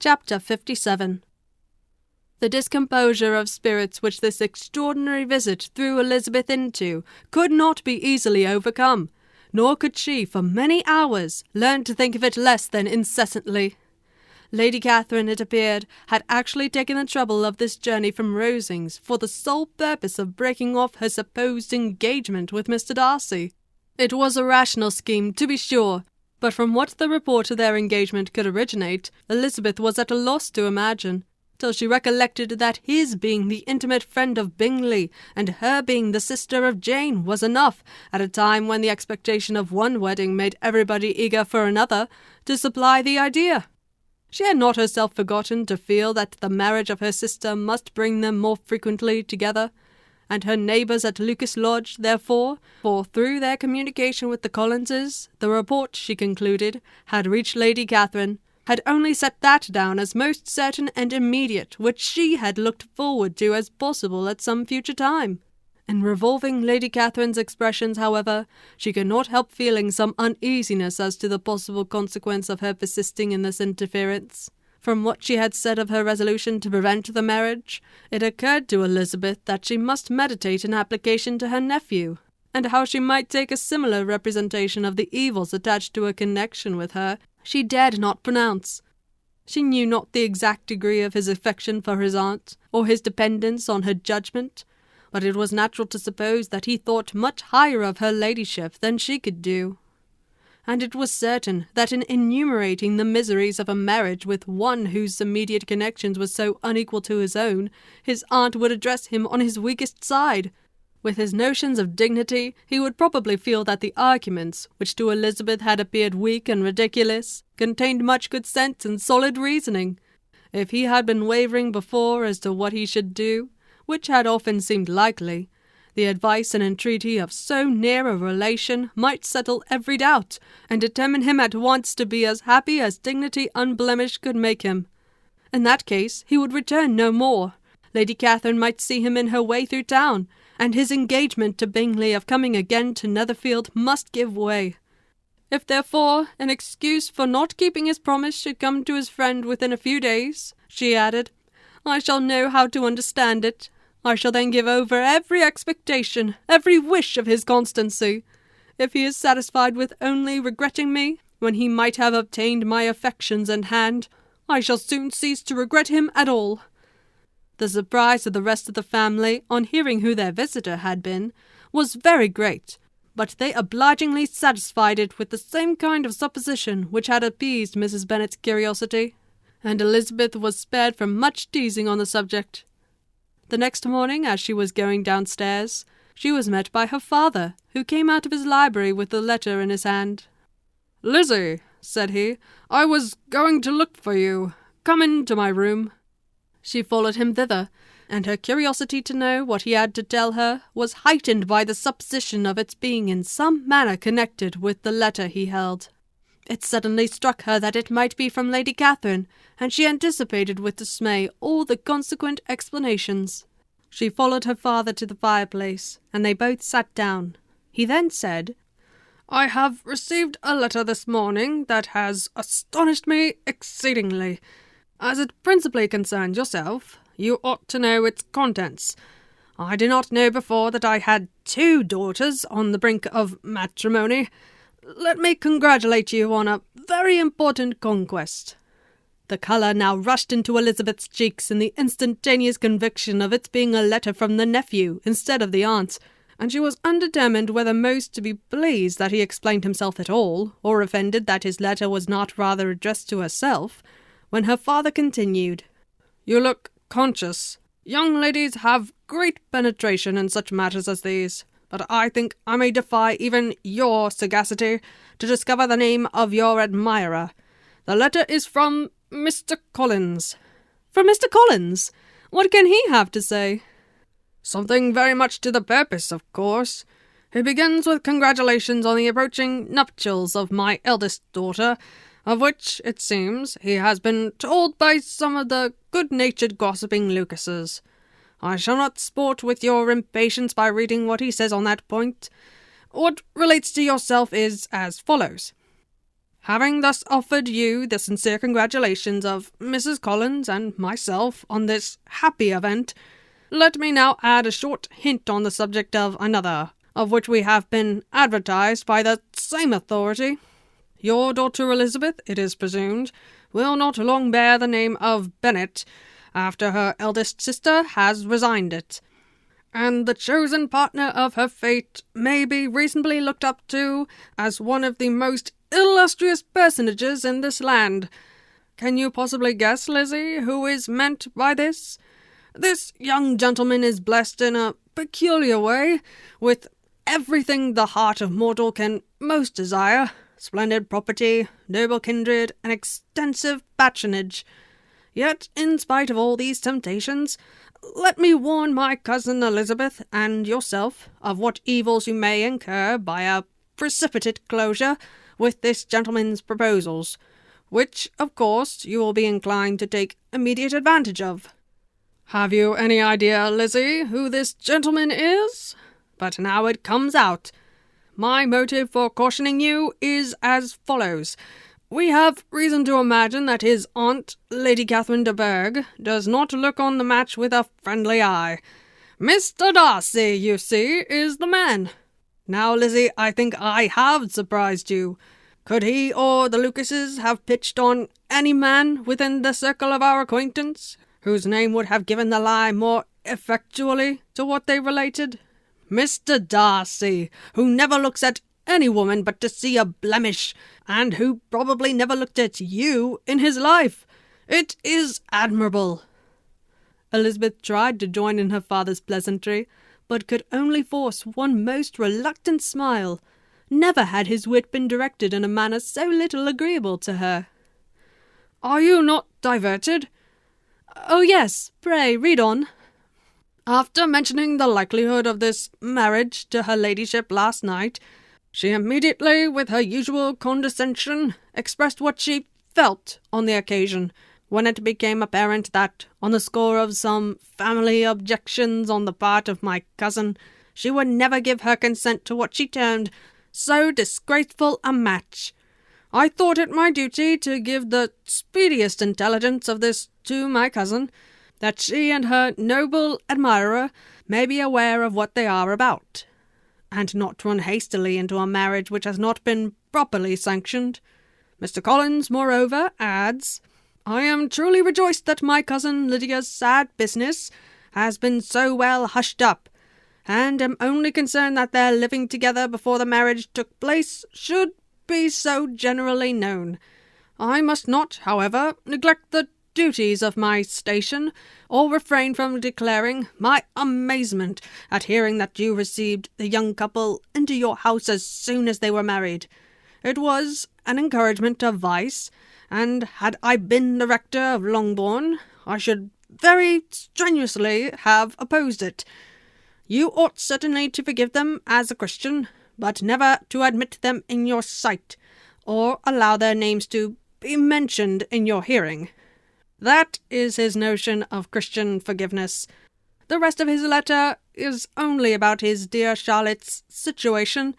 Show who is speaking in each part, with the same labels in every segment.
Speaker 1: Chapter 57. The discomposure of spirits which this extraordinary visit threw Elizabeth into could not be easily overcome, nor could she, for many hours, learn to think of it less than incessantly. Lady Catherine, it appeared, had actually taken the trouble of this journey from Rosings for the sole purpose of breaking off her supposed engagement with Mr. Darcy. It was a rational scheme, to be sure, but from what the report of their engagement could originate, Elizabeth was at a loss to imagine, till she recollected that his being the intimate friend of Bingley, and her being the sister of Jane, was enough, at a time when the expectation of one wedding made everybody eager for another, to supply the idea. She had not herself forgotten to feel that the marriage of her sister must bring them more frequently together, and her neighbours at Lucas Lodge, therefore, for through their communication with the Collinses, the report, she concluded, had reached Lady Catherine, had only set that down as most certain and immediate, which she had looked forward to as possible at some future time. In revolving Lady Catherine's expressions, however, she could not help feeling some uneasiness as to the possible consequence of her persisting in this interference. From what she had said of her resolution to prevent the marriage, it occurred to Elizabeth that she must meditate an application to her nephew, and how she might take a similar representation of the evils attached to a connection with her she dared not pronounce. She knew not the exact degree of his affection for his aunt, or his dependence on her judgment, but it was natural to suppose that he thought much higher of her ladyship than she could do. And it was certain that in enumerating the miseries of a marriage with one whose immediate connections were so unequal to his own, his aunt would address him on his weakest side. With his notions of dignity, he would probably feel that the arguments, which to Elizabeth had appeared weak and ridiculous, contained much good sense and solid reasoning. If he had been wavering before as to what he should do, which had often seemed likely, the advice and entreaty of so near a relation might settle every doubt, and determine him at once to be as happy as dignity unblemished could make him. In that case he would return no more. Lady Catherine might see him in her way through town, and his engagement to Bingley of coming again to Netherfield must give way. If therefore an excuse for not keeping his promise should come to his friend within a few days, she added, I shall know how to understand it. I shall then give over every expectation, every wish of his constancy. If he is satisfied with only regretting me, when he might have obtained my affections in hand, I shall soon cease to regret him at all. The surprise of the rest of the family, on hearing who their visitor had been, was very great, but they obligingly satisfied it with the same kind of supposition which had appeased Mrs. Bennet's curiosity, and Elizabeth was spared from much teasing on the subject. The next morning, as she was going downstairs, she was met by her father, who came out of his library with the letter in his hand. "Lizzie," said he, "I was going to look for you. Come into my room." She followed him thither, and her curiosity to know what he had to tell her was heightened by the supposition of its being in some manner connected with the letter he held. It suddenly struck her that it might be from Lady Catherine, and she anticipated with dismay all the consequent explanations. She followed her father to the fireplace, and they both sat down. He then said, "I have received a letter this morning that has astonished me exceedingly. As it principally concerns yourself, you ought to know its contents. I did not know before that I had 2 daughters on the brink of matrimony. Let me congratulate you on a very important conquest." The colour now rushed into Elizabeth's cheeks in the instantaneous conviction of its being a letter from the nephew instead of the aunt, and she was undetermined whether most to be pleased that he explained himself at all, or offended that his letter was not rather addressed to herself, when her father continued, "You look conscious. Young ladies have great penetration in such matters as these, but I think I may defy even your sagacity to discover the name of your admirer. The letter is from Mr. Collins." "From Mr. Collins? What can he have to say?" "Something very much to the purpose, of course. He begins with congratulations on the approaching nuptials of my eldest daughter, of which, it seems, he has been told by some of the good-natured gossiping Lucases. I shall not sport with your impatience by reading what he says on that point. What relates to yourself is as follows. Having thus offered you the sincere congratulations of Mrs. Collins and myself on this happy event, let me now add a short hint on the subject of another, of which we have been advertised by the same authority. Your daughter Elizabeth, it is presumed, will not long bear the name of Bennet, after her eldest sister has resigned it, and the chosen partner of her fate may be reasonably looked up to as one of the most illustrious personages in this land. Can you possibly guess, Lizzie, who is meant by this? This young gentleman is blessed in a peculiar way with everything the heart of mortal can most desire: splendid property, noble kindred, and extensive patronage. Yet, in spite of all these temptations, let me warn my cousin Elizabeth and yourself of what evils you may incur by a precipitate closure with this gentleman's proposals, which, of course, you will be inclined to take immediate advantage of. Have you any idea, Lizzie, who this gentleman is? But now it comes out. My motive for cautioning you is as follows. We have reason to imagine that his aunt, Lady Catherine de Bourgh, does not look on the match with a friendly eye. Mr. Darcy, you see, is the man. Now, Lizzie, I think I have surprised you. Could he or the Lucases have pitched on any man within the circle of our acquaintance, whose name would have given the lie more effectually to what they related? Mr. Darcy, who never looks at any woman but to see a blemish, and who probably never looked at you in his life. It is admirable. Elizabeth tried to join in her father's pleasantry, but could only force one most reluctant smile. Never had his wit been directed in a manner so little agreeable to her. Are you not diverted? Oh, yes, pray, read on. After mentioning the likelihood of this marriage to her ladyship last night, she immediately, with her usual condescension, expressed what she felt on the occasion, when it became apparent that, on the score of some family objections on the part of my cousin, she would never give her consent to what she termed so disgraceful a match. I thought it my duty to give the speediest intelligence of this to my cousin, that she and her noble admirer may be aware of what they are about, and not run hastily into a marriage which has not been properly sanctioned. Mr. Collins, moreover, adds, I am truly rejoiced that my cousin Lydia's sad business has been so well hushed up, and am only concerned that their living together before the marriage took place should be so generally known. I must not, however, neglect the duties of my station, or refrain from declaring my amazement at hearing that you received the young couple into your house as soon as they were married. It was an encouragement of vice, and had I been the rector of Longbourn, I should very strenuously have opposed it. You ought certainly to forgive them as a Christian, but never to admit them in your sight, or allow their names to be mentioned in your hearing. That is his notion of Christian forgiveness. The rest of his letter is only about his dear Charlotte's situation,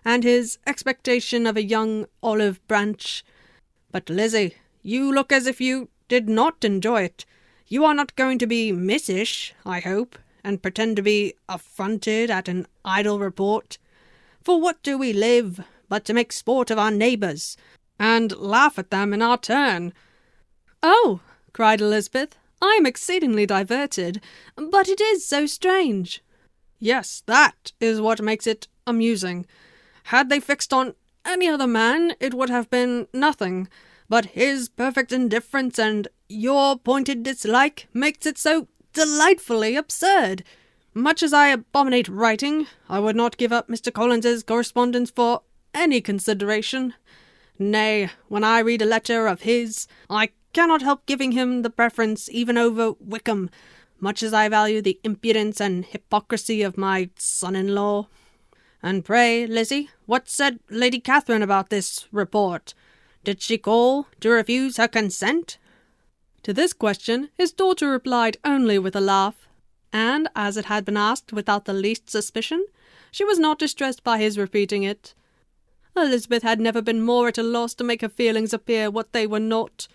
Speaker 1: and his expectation of a young olive branch. But, Lizzie, you look as if you did not enjoy it. You are not going to be missish, I hope, and pretend to be affronted at an idle report. For what do we live, but to make sport of our neighbours, and laugh at them in our turn? Oh, cried Elizabeth, I am exceedingly diverted, but it is so strange. Yes, that is what makes it amusing. Had they fixed on any other man, it would have been nothing, but his perfect indifference and your pointed dislike makes it so delightfully absurd. Much as I abominate writing, I would not give up Mr. Collins's correspondence for any consideration. Nay, when I read a letter of his, I cannot help giving him the preference even over Wickham, much as I value the impudence and hypocrisy of my son-in-law. And pray, Lizzie, what said Lady Catherine about this report? Did she call to refuse her consent? To this question his daughter replied only with a laugh, and as it had been asked without the least suspicion, she was not distressed by his repeating it. Elizabeth had never been more at a loss to make her feelings appear what they were not.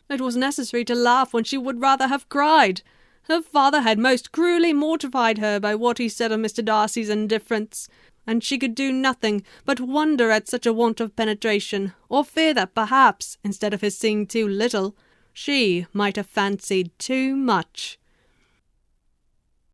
Speaker 1: It was necessary to laugh when she would rather have cried. Her father had most cruelly mortified her by what he said of Mr. Darcy's indifference, and she could do nothing but wonder at such a want of penetration, or fear that perhaps, instead of his seeing too little, she might have fancied too much.